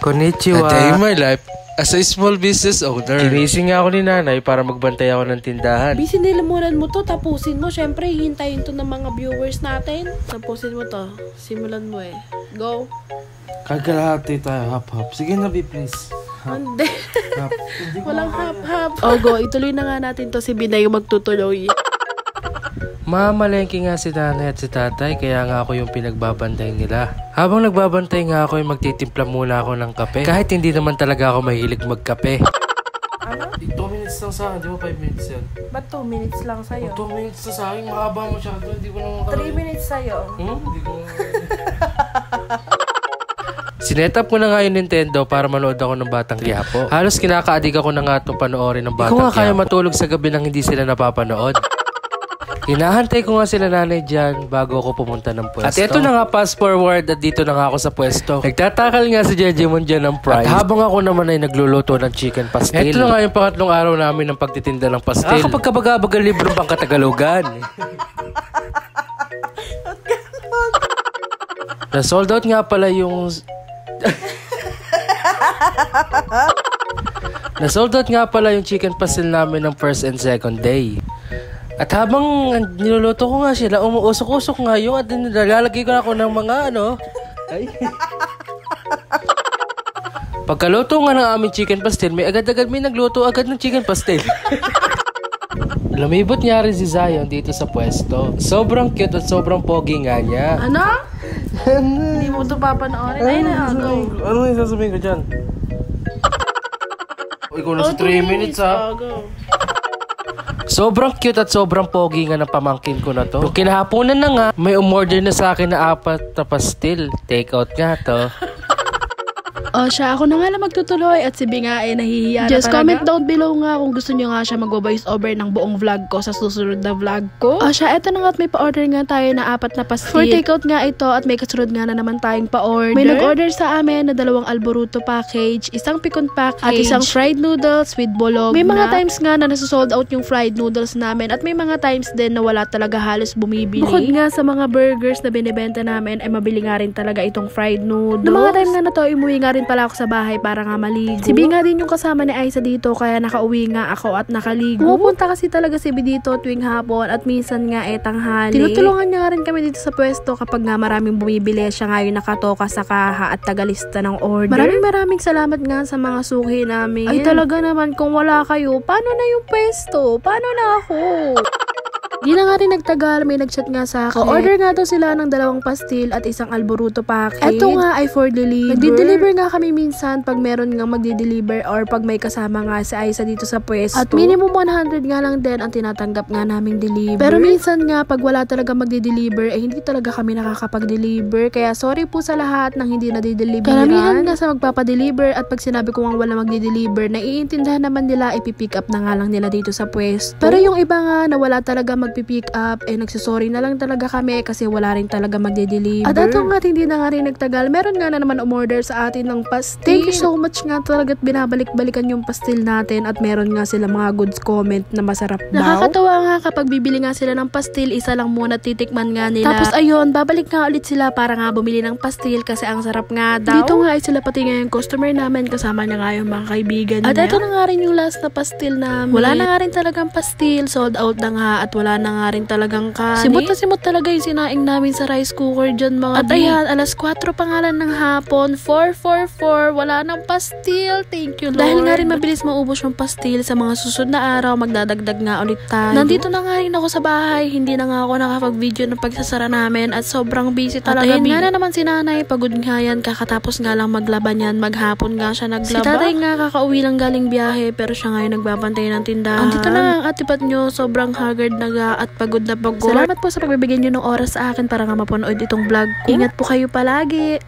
Konnichiwa. A day in my life as a small business owner. Ginising nga ako ni nanay para magbantay ako ng tindahan. Busy nilimuran mo to, tapusin mo. Siyempre, hintayin to ng mga viewers natin. Tapusin mo to. Simulan mo eh. Go. Kagalahati tayo, hap-hap. Sige na, B, please. Hindi. Walang hap-hap. O, go. Ituloy na nga natin to. Si Binay yung magtutuloy. Mamalengke nga si nanay at si tatay, kaya nga ako yung pinagbabantay nila. Habang nagbabantay nga ako, yung magtitimpla muna ako ng kape. Kahit hindi naman talaga ako mahilig magkape. Ano? 2 minutes lang sa akin, di ba 5 minutes yan? Ba't 2 minutes lang sa'yo? 2 minutes na sa akin, makaba mo siya. Hindi ko naman 3 minutes sa'yo. Hindi ko naman. Sinetap ko na nga yung Nintendo para manood ako ng Batang Quiapo. Halos kinakaadik ako na nga itong panoorin ng Batang Quiapo. Hindi ko nga kaya matulog sa gabi nang hindi sila napapanood. Hinahantay ko nga sila nanay dyan bago ako pumunta ng pwesto. At eto na nga, fast forward at dito na nga ako sa pwesto. Nagtatakal nga si Jejemon dyan ng prize. At habang ako naman ay nagluluto ng chicken pastil. Eto na nga yung pangatlong araw namin ng pagtitinda ng pastil. Nakakapagkabagabag ang librong pangkatagalugan. Na-sold out nga pala yung... Na-sold out nga pala yung chicken pastil namin ng first and second day. At habang niluluto ko nga sila, umuusok-usok nga yung at nilalagay ko na ako ng mga ay. Pagkaluto nga ng aming chicken pastil, may agad-agad may nagluto agad ng chicken pastil. Lumibot nga rin si Zion dito sa pwesto. Sobrang cute at sobrang pogi nga niya. Ano? Hindi mo ito papanoorin. Ay na, go. Ano yung sasabihin ko dyan? Ikaw na sa 3 minutes ha. Go. Sobrang cute at sobrang pogi nga ng pamangkin ko na to. Nung kinahaponan na nga, may umorder na sa akin na 4 na pastil. Take out nga to. O siya, ako na nga lang magtutuloy at si Binga ay nahihiya na Just talaga. comment down below nga kung gusto nyo nga siya mag-voice over ng buong vlog ko sa susunod na vlog ko. O siya, eto na nga at may pa-order nga tayo na 4 na pastil. For takeout nga ito at may kasunod nga na naman tayong pa-order. May nag-order sa amin na 2 alboruto package, 1 pikon package, at 1 fried noodles with bologna. May mga times nga na nasa-sold out yung fried noodles namin at may mga times din na wala talaga halos bumibili. Bukod nga sa mga burgers na binibenta namin ay mabili nga rin talaga itong fried noodles. Noong mga time nga na to, umuwi nga rin pala ako sa bahay para nga maligo. Si B nga din yung kasama ni Aiza dito kaya nakauwi nga ako at nakaligo. Pumupunta kasi talaga si B dito tuwing hapon at minsan nga tanghali. Tinutulungan niya nga rin kami dito sa pwesto kapag nga maraming bumibili. Siya nga yung nakatoka sa kaha at tagalista ng order. Maraming salamat nga sa mga suki namin. Ay talaga naman kung wala kayo, paano na yung pwesto? Paano na ako? Di na nga rin nagtagal, may nagchat nga sa akin. O-order nga daw sila ng 2 pastil at 1 alboruto package. Eto nga ay for deliver. Nagdi-deliver nga kami minsan pag meron nga magdi-deliver or pag may kasama nga si Aiza dito sa pwesto. At minimum 100 nga lang din ang tinatanggap nga naming deliver. Pero minsan nga pag wala talaga magdi-deliver ay hindi talaga kami nakakapag-deliver. Kaya sorry po sa lahat ng hindi na-deliveran. Karamihan nga sa magpapa-deliver at pag sinabi ko nga wala magdi-deliver, naiintindihan naman nila, ipipick up na nga lang nila dito sa pwesto. Pero yung iba nga na wala talaga magpipick up, nagsusorry na lang talaga kami kasi wala rin talaga magde-deliver. At ato nga, hindi na nga rin nagtagal. Meron nga na naman umorder sa atin ng pastil. Thank you so much nga talaga at binabalik-balikan yung pastil natin at meron nga sila mga goods comment na masarap daw. Nakakatawa nga kapag bibili nga sila ng pastil, isa lang muna titikman nga nila. Tapos ayun, babalik nga ulit sila para nga bumili ng pastil kasi ang sarap nga daw. Dito nga ay sila pati nga yung customer namin, kasama niya nga yung mga kaibigan niya. At ito na nga rin yung last na pastil namin. Wala na nga rin talagang pastil, sold out na nga at wala na nga rin talagang kanin. Simot na simot talaga yung sinaing namin sa rice cooker dyan mga at ayan, alas 4 pangalan ng hapon, 4:44, wala nang pastil. Thank you Lord. Dahil nga rin mabilis maubos yung pastil, sa mga susunod na araw magdadagdag nga ulit tayo. Nandito na nga rin ako sa bahay, hindi na nga ako nakapag-video ng pagsasara namin at sobrang busy talaga. At ayun nga na naman si nanay, pagod nga yan, kakatapos nga lang maglaban yan, maghapon nga siya naglaba. Si tatay nga kakauwi lang galing biyahe pero siya nga yung nagbabantay ng tindahan. Andito na nga ang atipat nyo, sobrang haggard na ga at pagod na pagod. Salamat po sa pagbibigyan nyo ng oras sa akin para nga mapanood itong vlog ko. Ingat po kayo palagi.